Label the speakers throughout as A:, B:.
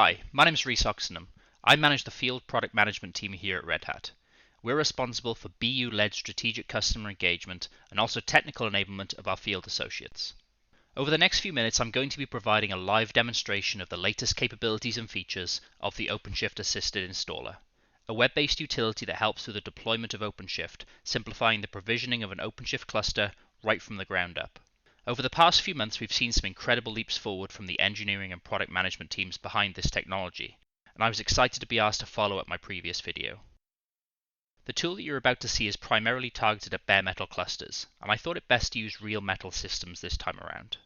A: Hi, my name is Rhys Oxenham. I manage the field product management team here at Red Hat. We're responsible for BU-led strategic customer engagement and also technical enablement of our field associates. Over the next few minutes, I'm going to be providing a live demonstration of the latest capabilities and features of the OpenShift Assisted Installer, a web-based utility that helps with the deployment of OpenShift, simplifying the provisioning of an OpenShift cluster right from the ground up. Over the past few months, we've seen some incredible leaps forward from the engineering and product management teams behind this technology, and I was excited to be asked to follow up my previous video. The tool that you're about to see is primarily targeted at bare metal clusters, and I thought it best to use real metal systems this time around.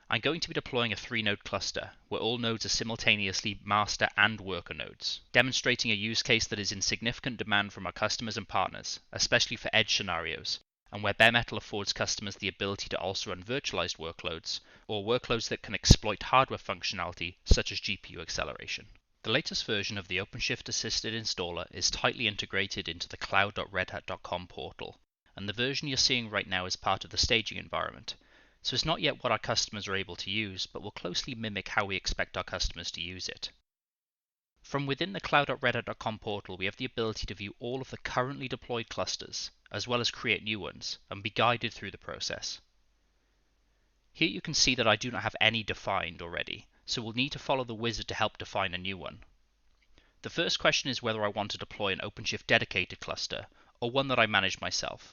A: I'm going to be deploying a 3-node cluster, where all nodes are simultaneously master and worker nodes, demonstrating a use case that is in significant demand from our customers and partners, especially for edge scenarios, and where bare metal affords customers the ability to also run virtualized workloads, or workloads that can exploit hardware functionality such as GPU acceleration. The latest version of the OpenShift Assisted Installer is tightly integrated into the cloud.redhat.com portal, and the version you're seeing right now is part of the staging environment, so it's not yet what our customers are able to use, but will closely mimic how we expect our customers to use it. From within the cloud.redhat.com portal, we have the ability to view all of the currently deployed clusters, as well as create new ones, and be guided through the process. Here you can see that I do not have any defined already, so we'll need to follow the wizard to help define a new one. The first question is whether I want to deploy an OpenShift dedicated cluster, or one that I manage myself.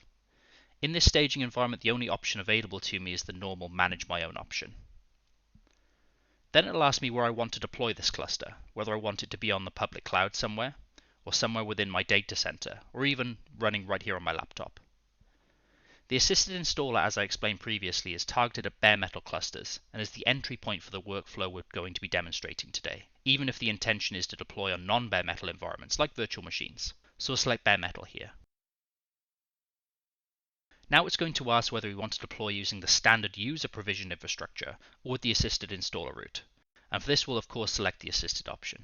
A: In this staging environment, the only option available to me is the normal Manage My Own option. Then it'll ask me where I want to deploy this cluster, whether I want it to be on the public cloud somewhere, or somewhere within my data center, or even running right here on my laptop. The Assisted Installer, as I explained previously, is targeted at bare metal clusters and is the entry point for the workflow we're going to be demonstrating today, even if the intention is to deploy on non-bare metal environments like virtual machines. So we'll select bare metal here. Now it's going to ask whether we want to deploy using the standard user provision infrastructure or with the Assisted Installer route. And for this we'll of course select the Assisted option.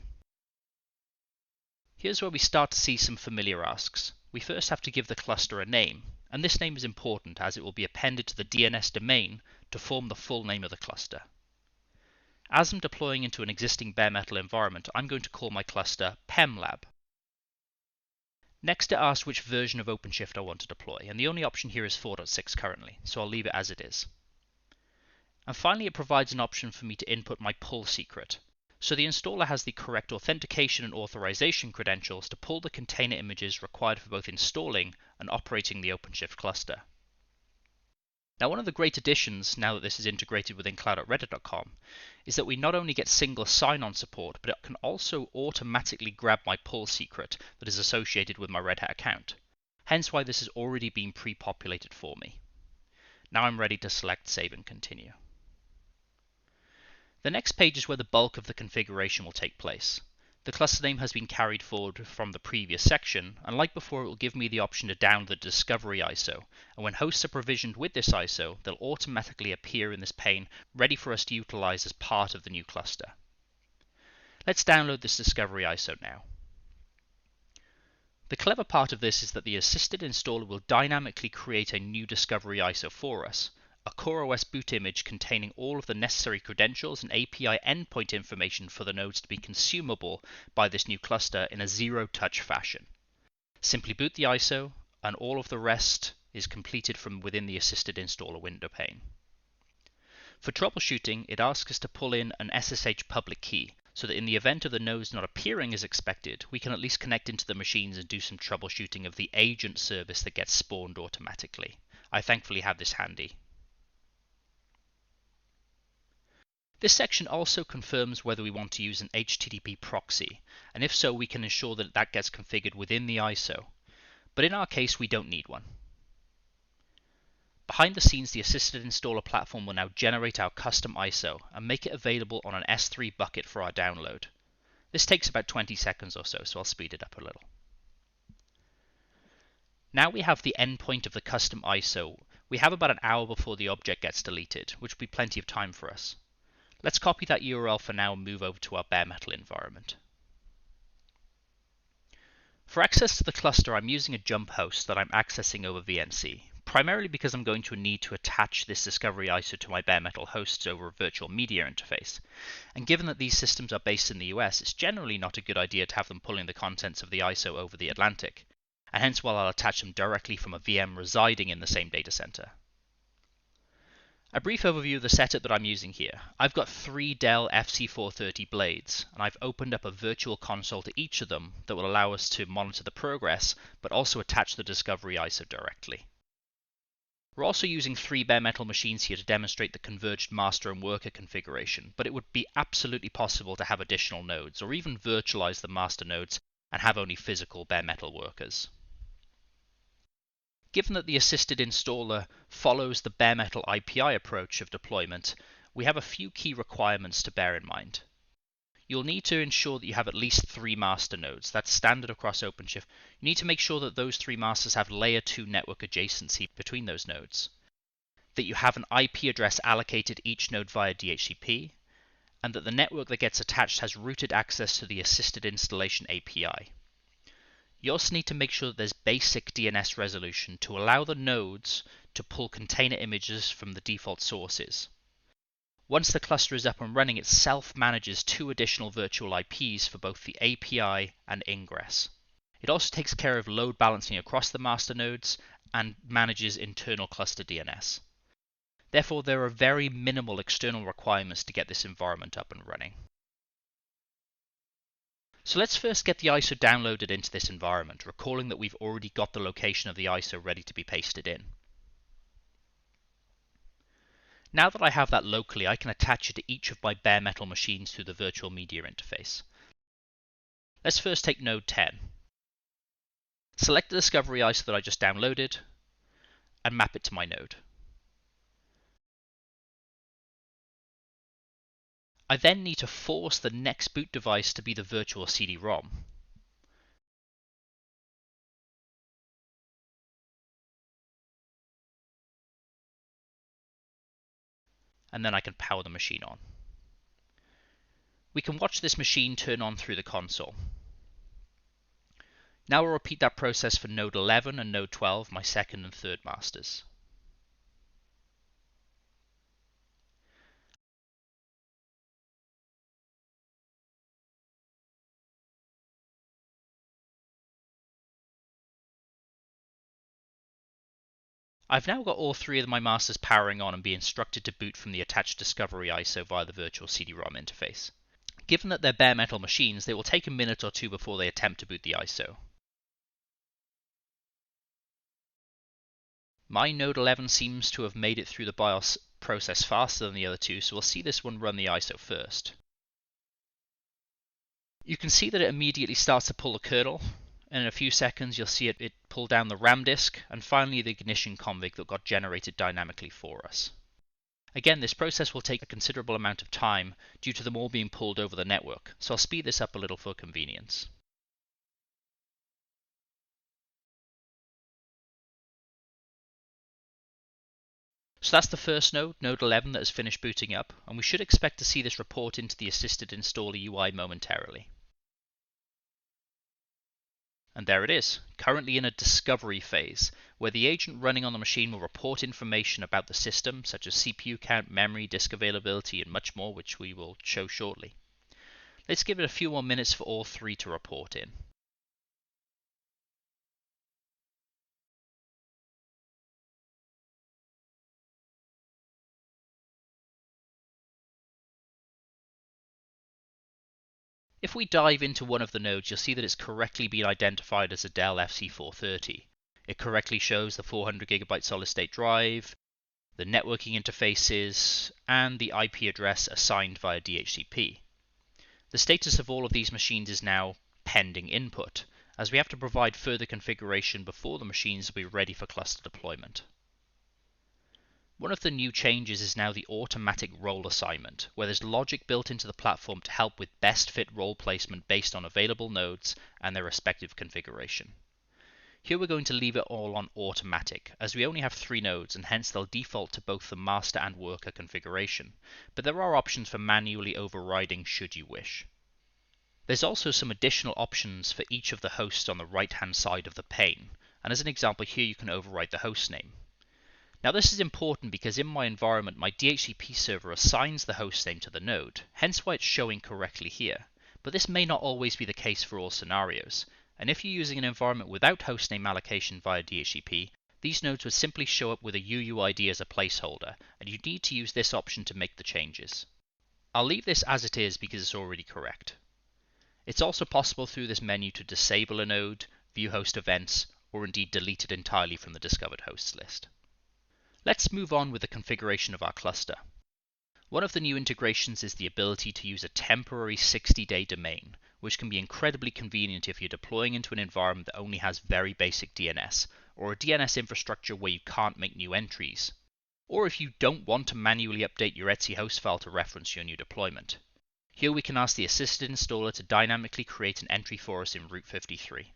A: Here's where we start to see some familiar asks. We first have to give the cluster a name, and this name is important as it will be appended to the DNS domain to form the full name of the cluster. As I'm deploying into an existing bare metal environment, I'm going to call my cluster PEMLab. Next it asks which version of OpenShift I want to deploy, and the only option here is 4.6 currently, so I'll leave it as it is. And finally it provides an option for me to input my pull secret. So the installer has the correct authentication and authorization credentials to pull the container images required for both installing and operating the OpenShift cluster. Now one of the great additions, now that this is integrated within cloud.redhat.com, is that we not only get single sign-on support, but it can also automatically grab my pull secret that is associated with my Red Hat account. Hence why this has already been pre-populated for me. Now I'm ready to select Save and Continue. The next page is where the bulk of the configuration will take place. The cluster name has been carried forward from the previous section, and like before it will give me the option to download the Discovery ISO, and when hosts are provisioned with this ISO, they'll automatically appear in this pane ready for us to utilize as part of the new cluster. Let's download this Discovery ISO now. The clever part of this is that the Assisted Installer will dynamically create a new Discovery ISO for us, a CoreOS boot image containing all of the necessary credentials and API endpoint information for the nodes to be consumable by this new cluster in a zero-touch fashion. Simply boot the ISO, and all of the rest is completed from within the Assisted Installer window pane. For troubleshooting, it asks us to pull in an SSH public key, so that in the event of the nodes not appearing as expected, we can at least connect into the machines and do some troubleshooting of the agent service that gets spawned automatically. I thankfully have this handy. This section also confirms whether we want to use an HTTP proxy, and if so, we can ensure that that gets configured within the ISO. But in our case, we don't need one. Behind the scenes, the Assisted Installer platform will now generate our custom ISO and make it available on an S3 bucket for our download. This takes about 20 seconds or so, so I'll speed it up a little. Now we have the endpoint of the custom ISO. We have about an hour before the object gets deleted, which will be plenty of time for us. Let's copy that URL for now and move over to our bare metal environment. For access to the cluster, I'm using a jump host that I'm accessing over VNC, primarily because I'm going to need to attach this Discovery ISO to my bare metal hosts over a virtual media interface. And given that these systems are based in the US, it's generally not a good idea to have them pulling the contents of the ISO over the Atlantic, and hence why I'll attach them directly from a VM residing in the same data center. A brief overview of the setup that I'm using here. I've got 3 Dell FC430 blades, and I've opened up a virtual console to each of them that will allow us to monitor the progress, but also attach the Discovery ISO directly. We're also using 3 bare metal machines here to demonstrate the converged master and worker configuration, but it would be absolutely possible to have additional nodes, or even virtualize the master nodes and have only physical bare metal workers. Given that the assisted installer follows the bare metal IPI approach of deployment, we have a few key requirements to bear in mind. You'll need to ensure that you have at least 3 master nodes. That's standard across OpenShift. You need to make sure that those 3 masters have layer 2 network adjacency between those nodes, that you have an IP address allocated each node via DHCP, and that the network that gets attached has routed access to the assisted installation API. You also need to make sure that there's basic DNS resolution to allow the nodes to pull container images from the default sources. Once the cluster is up and running, it self-manages 2 additional virtual IPs for both the API and ingress. It also takes care of load balancing across the master nodes and manages internal cluster DNS. Therefore, there are very minimal external requirements to get this environment up and running. So let's first get the ISO downloaded into this environment, recalling that we've already got the location of the ISO ready to be pasted in. Now that I have that locally, I can attach it to each of my bare metal machines through the virtual media interface. Let's first take node 10. Select the Discovery ISO that I just downloaded and map it to my node. I then need to force the next boot device to be the virtual CD-ROM. And then I can power the machine on. We can watch this machine turn on through the console. Now we'll repeat that process for node 11 and node 12, my second and third masters. I've now got all 3 of my masters powering on and be instructed to boot from the attached Discovery ISO via the virtual CD-ROM interface. Given that they're bare metal machines, they will take a minute or 2 before they attempt to boot the ISO. My node 11 seems to have made it through the BIOS process faster than the other 2, so we'll see this one run the ISO first. You can see that it immediately starts to pull the kernel, and in a few seconds you'll see it pull down the RAM disk, and finally the ignition config that got generated dynamically for us. Again, this process will take a considerable amount of time due to them all being pulled over the network, so I'll speed this up a little for convenience. So that's the first node, node 11, that has finished booting up, and we should expect to see this report into the assisted installer UI momentarily. And there it is, currently in a discovery phase, where the agent running on the machine will report information about the system, such as CPU count, memory, disk availability, and much more, which we will show shortly. Let's give it a few more minutes for all 3 to report in. If we dive into one of the nodes, you'll see that it's correctly been identified as a Dell FC430. It correctly shows the 400GB solid-state drive, the networking interfaces, and the IP address assigned via DHCP. The status of all of these machines is now pending input, as we have to provide further configuration before the machines will be ready for cluster deployment. One of the new changes is now the automatic role assignment, where there's logic built into the platform to help with best fit role placement based on available nodes and their respective configuration. Here we're going to leave it all on automatic, as we only have 3 nodes and hence they'll default to both the master and worker configuration, but there are options for manually overriding should you wish. There's also some additional options for each of the hosts on the right hand side of the pane, and as an example here you can override the host name. Now this is important because in my environment my DHCP server assigns the hostname to the node, hence why it's showing correctly here. But this may not always be the case for all scenarios, and if you're using an environment without hostname allocation via DHCP, these nodes would simply show up with a UUID as a placeholder, and you need to use this option to make the changes. I'll leave this as it is because it's already correct. It's also possible through this menu to disable a node, view host events, or indeed delete it entirely from the discovered hosts list. Let's move on with the configuration of our cluster. One of the new integrations is the ability to use a temporary 60-day domain, which can be incredibly convenient if you're deploying into an environment that only has very basic DNS, or a DNS infrastructure where you can't make new entries, or if you don't want to manually update your etc host file to reference your new deployment. Here we can ask the assisted installer to dynamically create an entry for us in Route 53.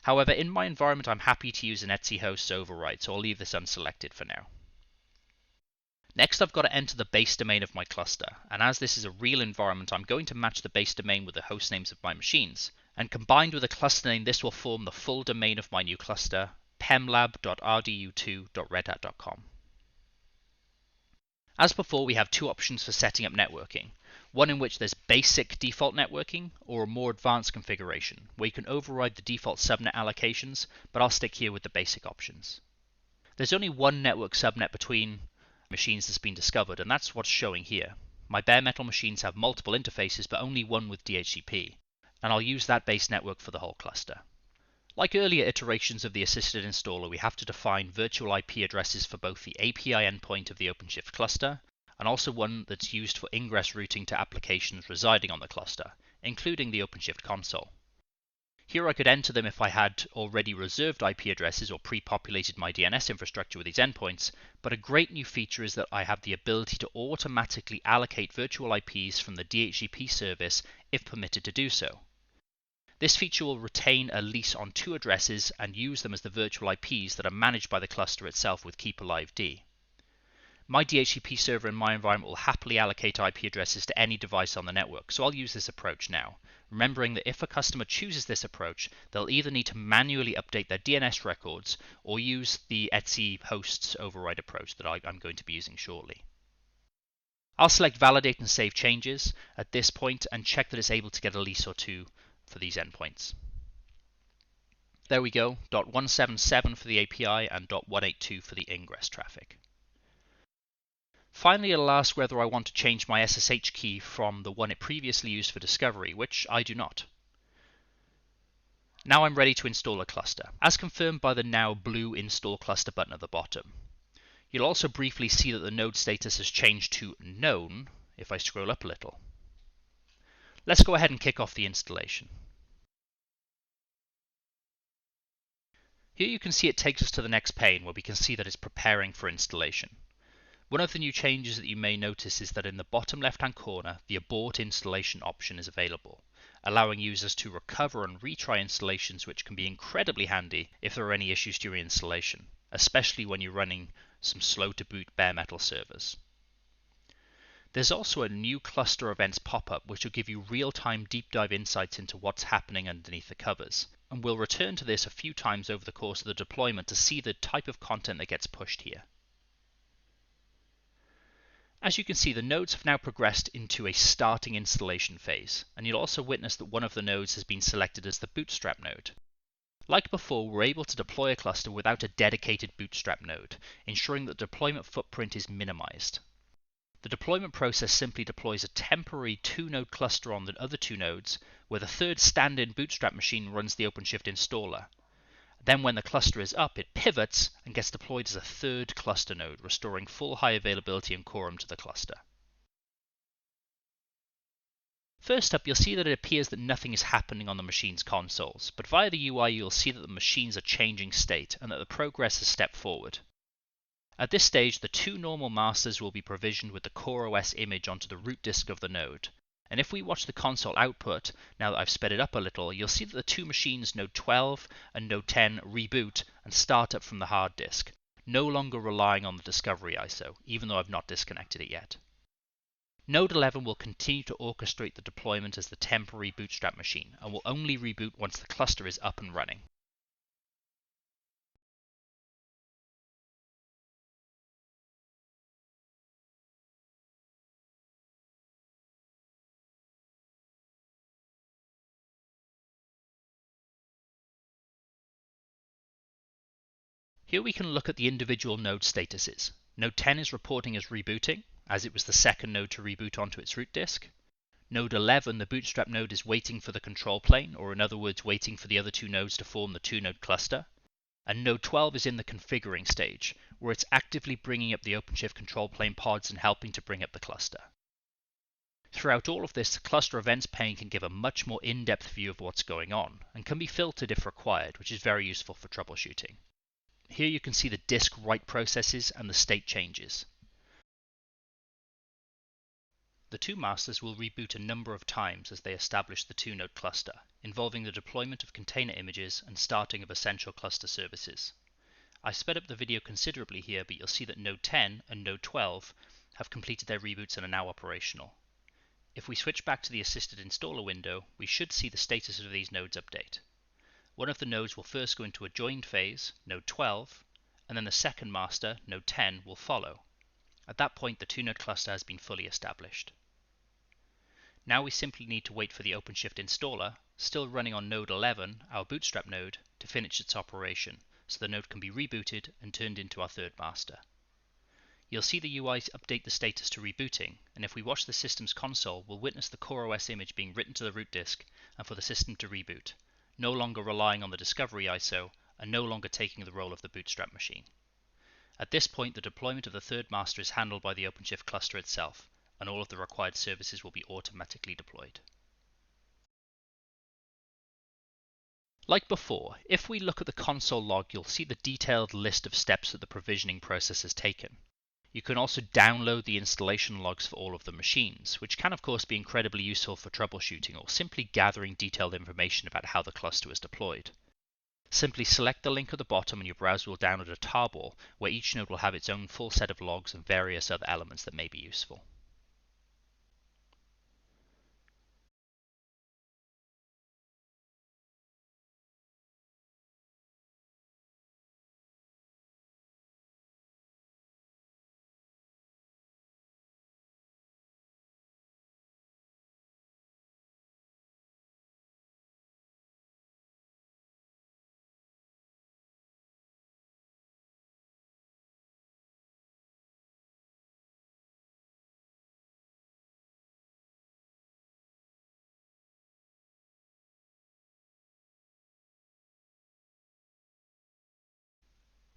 A: However, in my environment I'm happy to use an etc host override, so I'll leave this unselected for now. Next, I've got to enter the base domain of my cluster, and as this is a real environment, I'm going to match the base domain with the host names of my machines, and combined with a cluster name, this will form the full domain of my new cluster, pemlab.rdu2.redhat.com. As before, we have two options for setting up networking, one in which there's basic default networking, or a more advanced configuration, where you can override the default subnet allocations, but I'll stick here with the basic options. There's only one network subnet between machines that's been discovered, and that's what's showing here. My bare metal machines have multiple interfaces, but only one with DHCP, and I'll use that base network for the whole cluster. Like earlier iterations of the assisted installer, we have to define virtual IP addresses for both the API endpoint of the OpenShift cluster, and also one that's used for ingress routing to applications residing on the cluster, including the OpenShift console. Here I could enter them if I had already reserved IP addresses or pre-populated my DNS infrastructure with these endpoints, but a great new feature is that I have the ability to automatically allocate virtual IPs from the DHCP service if permitted to do so. This feature will retain a lease on two addresses and use them as the virtual IPs that are managed by the cluster itself with keepalive-d. My DHCP server in my environment will happily allocate IP addresses to any device on the network, so I'll use this approach now, remembering that if a customer chooses this approach, they'll either need to manually update their DNS records or use the etc hosts override approach that I'm going to be using shortly. I'll select validate and save changes at this point and check that it's able to get a lease or two for these endpoints. There we go, .177 for the API and .182 for the ingress traffic. Finally, it'll ask whether I want to change my SSH key from the one it previously used for discovery, which I do not. Now I'm ready to install a cluster, as confirmed by the now blue Install Cluster button at the bottom. You'll also briefly see that the node status has changed to Known if I scroll up a little. Let's go ahead and kick off the installation. Here you can see it takes us to the next pane where we can see that it's preparing for installation. One of the new changes that you may notice is that in the bottom left-hand corner, the Abort Installation option is available, allowing users to recover and retry installations, which can be incredibly handy if there are any issues during installation, especially when you're running some slow-to-boot bare metal servers. There's also a new cluster events pop-up which will give you real-time deep dive insights into what's happening underneath the covers, and we'll return to this a few times over the course of the deployment to see the type of content that gets pushed here. As you can see, the nodes have now progressed into a starting installation phase, and you'll also witness that one of the nodes has been selected as the Bootstrap node. Like before, we're able to deploy a cluster without a dedicated Bootstrap node, ensuring that the deployment footprint is minimized. The deployment process simply deploys a temporary two-node cluster on the other two nodes, where the third stand-in Bootstrap machine runs the OpenShift installer. Then when the cluster is up, it pivots and gets deployed as a third cluster node, restoring full high availability and quorum to the cluster. First up, you'll see that it appears that nothing is happening on the machine's consoles, but via the UI you'll see that the machines are changing state and that the progress has stepped forward. At this stage, the two normal masters will be provisioned with the CoreOS image onto the root disk of the node. And if we watch the console output, now that I've sped it up a little, you'll see that the two machines, node 12 and node 10, reboot and start up from the hard disk, no longer relying on the discovery ISO, even though I've not disconnected it yet. Node 11 will continue to orchestrate the deployment as the temporary Bootstrap machine, and will only reboot once the cluster is up and running. Here we can look at the individual node statuses. Node 10 is reporting as rebooting, as it was the second node to reboot onto its root disk. Node 11, the bootstrap node, is waiting for the control plane, or in other words, waiting for the other two nodes to form the two-node cluster. And node 12 is in the configuring stage, where it's actively bringing up the OpenShift control plane pods and helping to bring up the cluster. Throughout all of this, the cluster events pane can give a much more in-depth view of what's going on, and can be filtered if required, which is very useful for troubleshooting. Here you can see the disk write processes and the state changes. The two masters will reboot a number of times as they establish the two-node cluster, involving the deployment of container images and starting of essential cluster services. I sped up the video considerably here, but you'll see that Node 10 and Node 12 have completed their reboots and are now operational. If we switch back to the assisted installer window, we should see the status of these nodes update. One of the nodes will first go into a joined phase, Node 12, and then the second master, Node 10, will follow. At that point, the two-node cluster has been fully established. Now we simply need to wait for the OpenShift installer, still running on Node 11, our bootstrap node, to finish its operation, so the node can be rebooted and turned into our third master. You'll see the UI update the status to rebooting, and if we watch the system's console, we'll witness the CoreOS image being written to the root disk and for the system to reboot, no longer relying on the discovery ISO and no longer taking the role of the bootstrap machine. At this point, the deployment of the third master is handled by the OpenShift cluster itself, and all of the required services will be automatically deployed. Like before, if we look at the console log, you'll see the detailed list of steps that the provisioning process has taken. You can also download the installation logs for all of the machines, which can of course be incredibly useful for troubleshooting or simply gathering detailed information about how the cluster was deployed. Simply select the link at the bottom and your browser will download a tarball where each node will have its own full set of logs and various other elements that may be useful.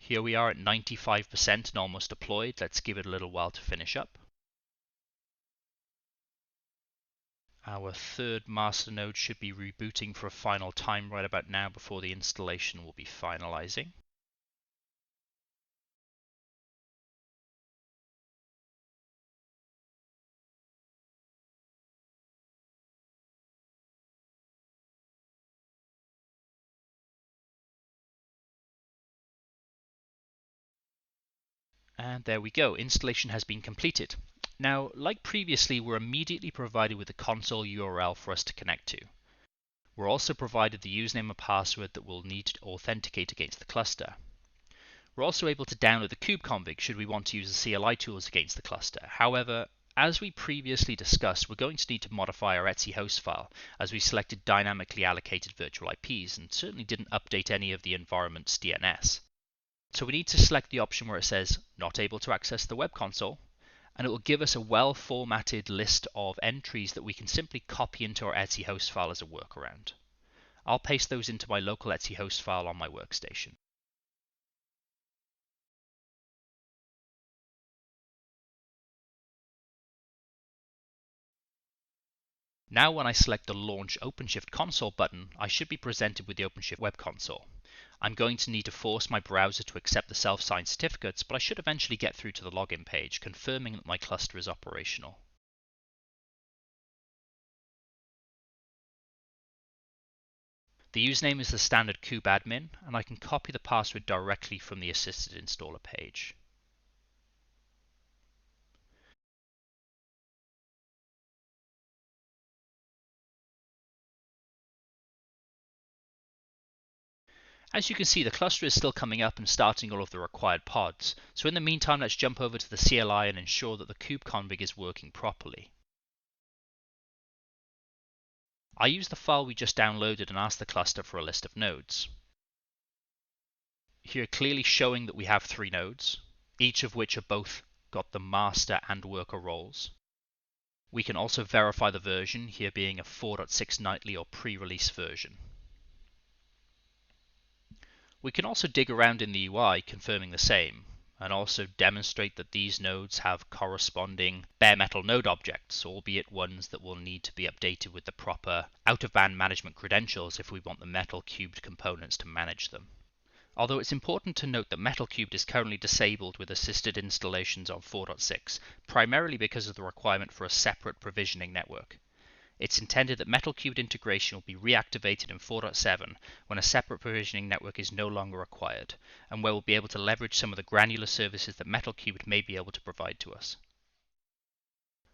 A: Here we are at 95% and almost deployed. Let's give it a little while to finish up. Our third master node should be rebooting for a final time right about now before the installation will be finalizing. And there we go, installation has been completed. Now, like previously, we're immediately provided with the console URL for us to connect to. We're also provided the username and password that we'll need to authenticate against the cluster. We're also able to download the kubeconfig should we want to use the CLI tools against the cluster. However, as we previously discussed, we're going to need to modify our etc host file as we selected dynamically allocated virtual IPs and certainly didn't update any of the environment's DNS. So we need to select the option where it says not able to access the web console, and it will give us a well-formatted list of entries that we can simply copy into our etc host file as a workaround. I'll paste those into my local etc host file on my workstation. Now when I select the Launch OpenShift Console button, I should be presented with the OpenShift Web Console. I'm going to need to force my browser to accept the self-signed certificates, but I should eventually get through to the login page, confirming that my cluster is operational. The username is the standard kubeadmin, and I can copy the password directly from the assisted installer page. As you can see, the cluster is still coming up and starting all of the required pods. So in the meantime, let's jump over to the CLI and ensure that the kubeconfig is working properly. I use the file we just downloaded and ask the cluster for a list of nodes. Here clearly showing that we have 3 nodes, each of which are both got the master and worker roles. We can also verify the version, here being a 4.6 nightly or pre-release version. We can also dig around in the UI confirming the same, and also demonstrate that these nodes have corresponding bare metal node objects, albeit ones that will need to be updated with the proper out-of-band management credentials if we want the metal cubed components to manage them. Although it's important to note that Metal Cubed is currently disabled with assisted installations on 4.6, primarily because of the requirement for a separate provisioning network. It's intended that Metal Cubed integration will be reactivated in 4.7 when a separate provisioning network is no longer required, and where we'll be able to leverage some of the granular services that Metal Cubed may be able to provide to us.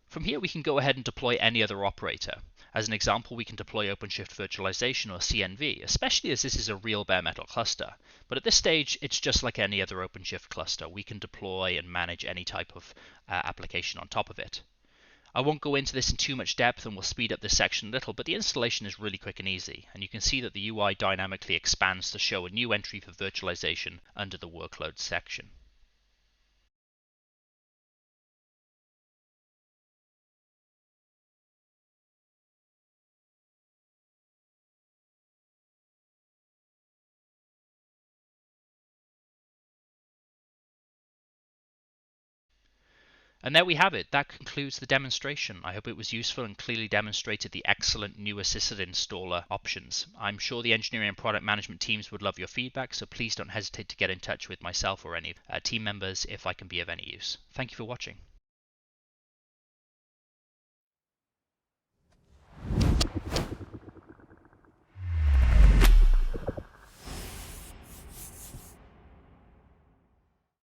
A: From here we can go ahead and deploy any other operator. As an example, we can deploy OpenShift Virtualization or CNV, especially as this is a real bare metal cluster. But at this stage, it's just like any other OpenShift cluster. We can deploy and manage any type of application on top of it. I won't go into this in too much depth and we'll speed up this section a little, but the installation is really quick and easy, and you can see that the UI dynamically expands to show a new entry for virtualization under the workloads section. And there we have it. That concludes the demonstration. I hope it was useful and clearly demonstrated the excellent new assisted installer options. I'm sure the engineering and product management teams would love your feedback, so please don't hesitate to get in touch with myself or any team members if I can be of any use. Thank you for watching.